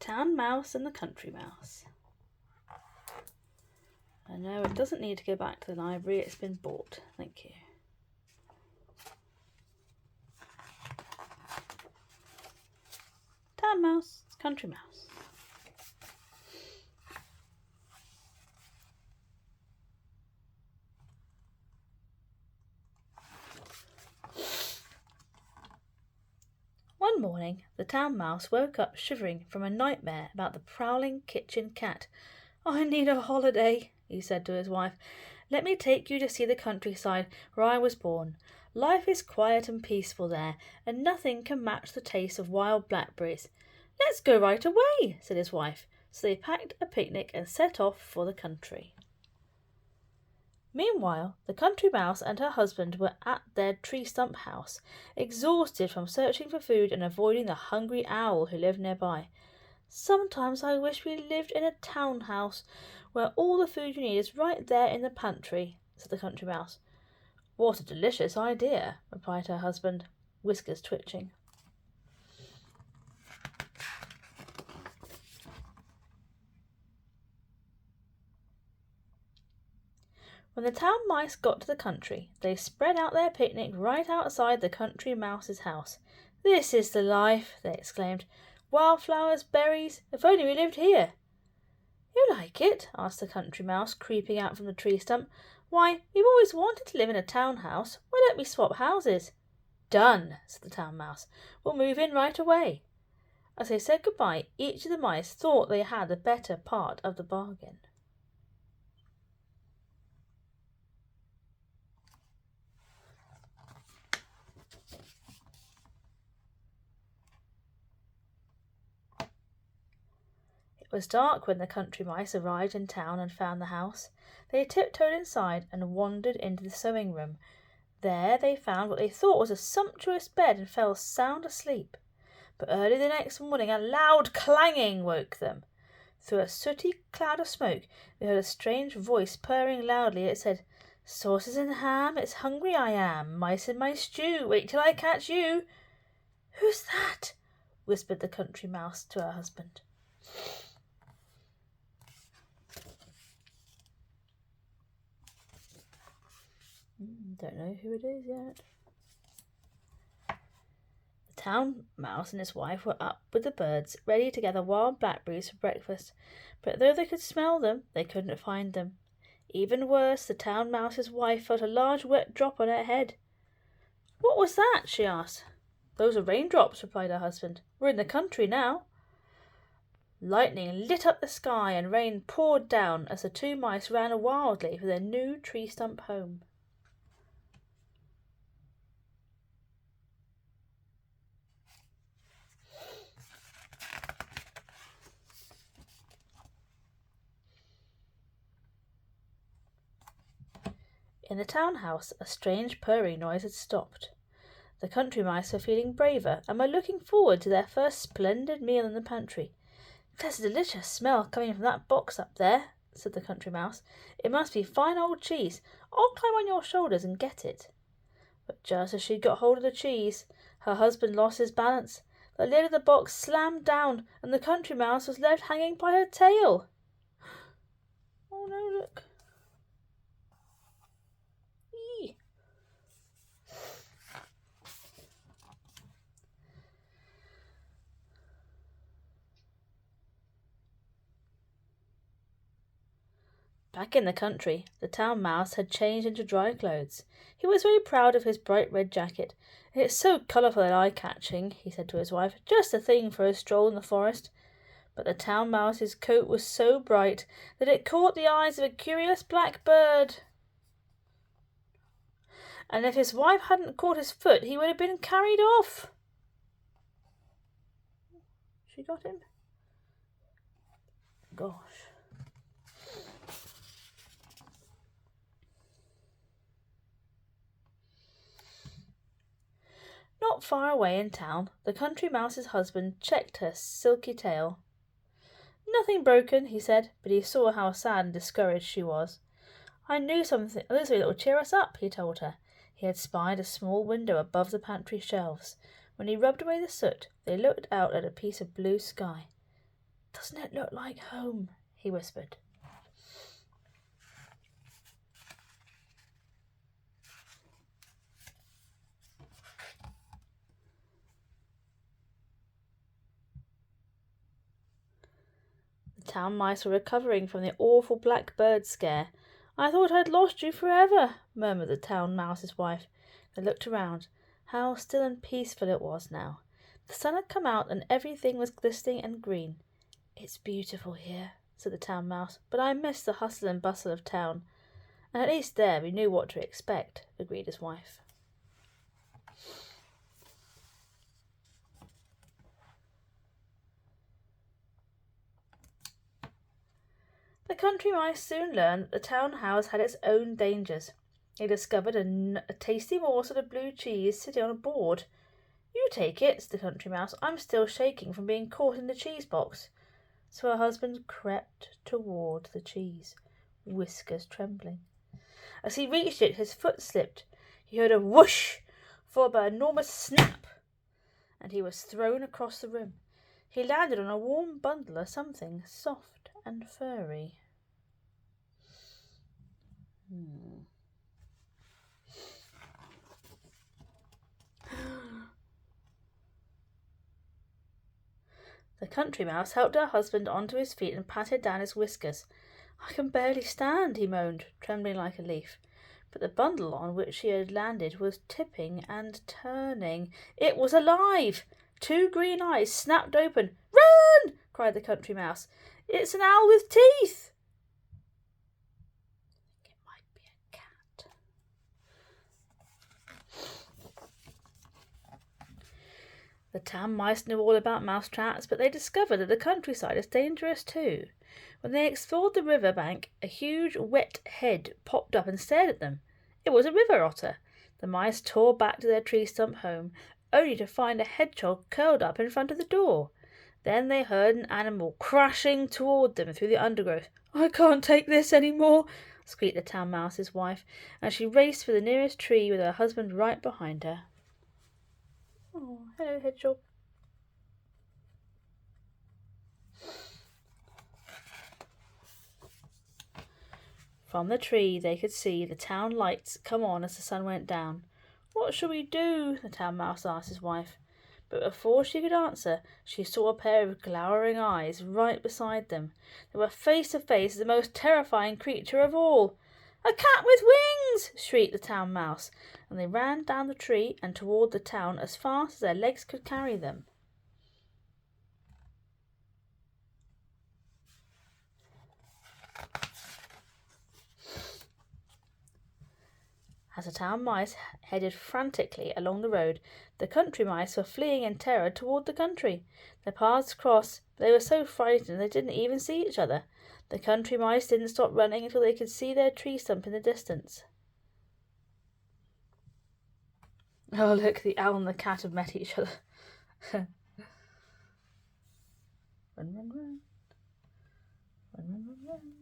Town Mouse and the Country Mouse. I know it doesn't need to go back to the library, it's been bought. Thank you. Town Mouse, Country Mouse. One morning, the Town Mouse woke up shivering from a nightmare about the prowling kitchen cat. "I need a holiday," he said to his wife. "Let me take you to see the countryside where I was born. Life is quiet and peaceful there, and nothing can match the taste of wild blackberries." "Let's go right away," said his wife. So they packed a picnic and set off for the country. Meanwhile, the Country Mouse and her husband were at their tree stump house, exhausted from searching for food and avoiding the hungry owl who lived nearby. "Sometimes I wish we lived in a town house where all the food you need is right there in the pantry," said the Country Mouse. "What a delicious idea," replied her husband, whiskers twitching. When the Town Mice got to the country, they spread out their picnic right outside the Country Mouse's house. "This is the life," they exclaimed. "Wildflowers, berries, if only we lived here." "You like it?" asked the Country Mouse, creeping out from the tree stump. "Why, we've always wanted to live in a town house. Why don't we swap houses?" "Done," said the Town Mouse. "We'll move in right away." As they said goodbye, each of the mice thought they had the better part of the bargain. It was dark when the Country Mice arrived in town and found the house. They tiptoed inside and wandered into the sewing room. There they found what they thought was a sumptuous bed and fell sound asleep. But early the next morning a loud clanging woke them. Through a sooty cloud of smoke they heard a strange voice purring loudly. It said, "Sauces and ham, it's hungry I am. Mice in my stew, wait till I catch you." "Who's that?" whispered the Country Mouse to her husband. Don't know who it is yet. The Town Mouse and his wife were up with the birds, ready to gather wild blackberries for breakfast. But though they could smell them, they couldn't find them. Even worse, the Town Mouse's wife felt a large wet drop on her head. "What was that?" she asked. "Those are raindrops," replied her husband. "We're in the country now." Lightning lit up the sky and rain poured down as the two mice ran wildly for their new tree stump home. In the town house, a strange purring noise had stopped. The Country Mice were feeling braver and were looking forward to their first splendid meal in the pantry. "There's a delicious smell coming from that box up there," said the Country Mouse. "It must be fine old cheese. I'll climb on your shoulders and get it." But just as she got hold of the cheese, her husband lost his balance. The lid of the box slammed down, and the Country Mouse was left hanging by her tail. "Oh no, look." Eee. Back in the country, the Town Mouse had changed into dry clothes. He was very proud of his bright red jacket. "It's so colourful and eye-catching," he said to his wife. "Just the thing for a stroll in the forest." But the Town Mouse's coat was so bright that it caught the eyes of a curious black bird. And if his wife hadn't caught his foot, he would have been carried off. She got him? Gosh. Not far away in town, the Country Mouse's husband checked her silky tail. "Nothing broken," he said, but he saw how sad and discouraged she was. "I knew something that would cheer us up," he told her. He had spied a small window above the pantry shelves. When he rubbed away the soot, they looked out at a piece of blue sky. "Doesn't it look like home?" he whispered. The town mice were recovering from the awful black bird scare. "I thought I'd lost you forever," murmured the town mouse's wife. They looked around. How still and peaceful it was now. The sun had come out and everything was glistening and green. "It's beautiful here," said the town mouse, "but I miss the hustle and bustle of town." "And at least there we knew what to expect," agreed his wife. The country mice soon learned that the town house had its own dangers. They discovered a tasty morsel of blue cheese sitting on a board. "You take it," said the country mouse. "I'm still shaking from being caught in the cheese box." So her husband crept toward the cheese, whiskers trembling. As he reached it, his foot slipped. He heard a whoosh, followed by an enormous snap, and he was thrown across the room. He landed on a warm bundle of something soft and furry. The country mouse helped her husband onto his feet and patted down his whiskers. "I can barely stand," he moaned, trembling like a leaf. But the bundle on which he had landed was tipping and turning. It was alive! 2 green eyes snapped open. "Run!" cried the country mouse. "It's an owl with teeth!" It might be a cat. The town mice knew all about mouse traps, but they discovered that the countryside is dangerous too. When they explored the river bank, a huge wet head popped up and stared at them. It was a river otter. The mice tore back to their tree stump home, only to find a hedgehog curled up in front of the door. Then they heard an animal crashing toward them through the undergrowth. "I can't take this any more," squeaked the town mouse's wife, and she raced for the nearest tree with her husband right behind her. "Oh, hello, hedgehog." From the tree they could see the town lights come on as the sun went down. "What shall we do?" the town mouse asked his wife. But before she could answer, she saw a pair of glowering eyes right beside them. They were face to face with the most terrifying creature of all. "A cat with wings!" shrieked the town mouse, and they ran down the tree and toward the town as fast as their legs could carry them. As the town mice headed frantically along the road, the country mice were fleeing in terror toward the country. Their paths crossed, but they were so frightened they didn't even see each other. The country mice didn't stop running until they could see their tree stump in the distance. Oh, look, the owl and the cat have met each other. Run, run, run. Run, run, run, run.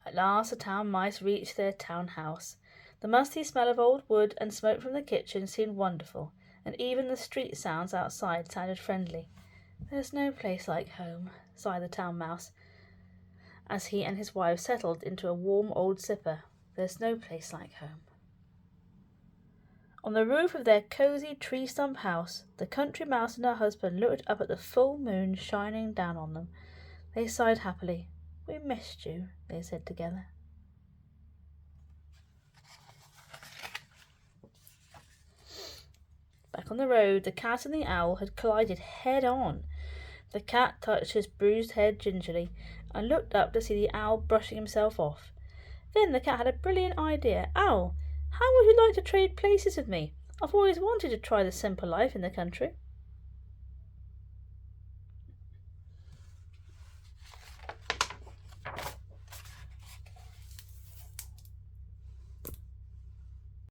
At last the town mice reached their town house. The musty smell of old wood and smoke from the kitchen seemed wonderful, and even the street sounds outside sounded friendly. "There's no place like home," sighed the town mouse, as he and his wife settled into a warm old slipper. "There's no place like home." On the roof of their cosy tree stump house, the country mouse and her husband looked up at the full moon shining down on them. They sighed happily. "We missed you," they said together. Back on the road, the cat and the owl had collided head on. The cat touched his bruised head gingerly and looked up to see the owl brushing himself off. Then the cat had a brilliant idea. "Owl, how would you like to trade places with me? I've always wanted to try the simple life in the country."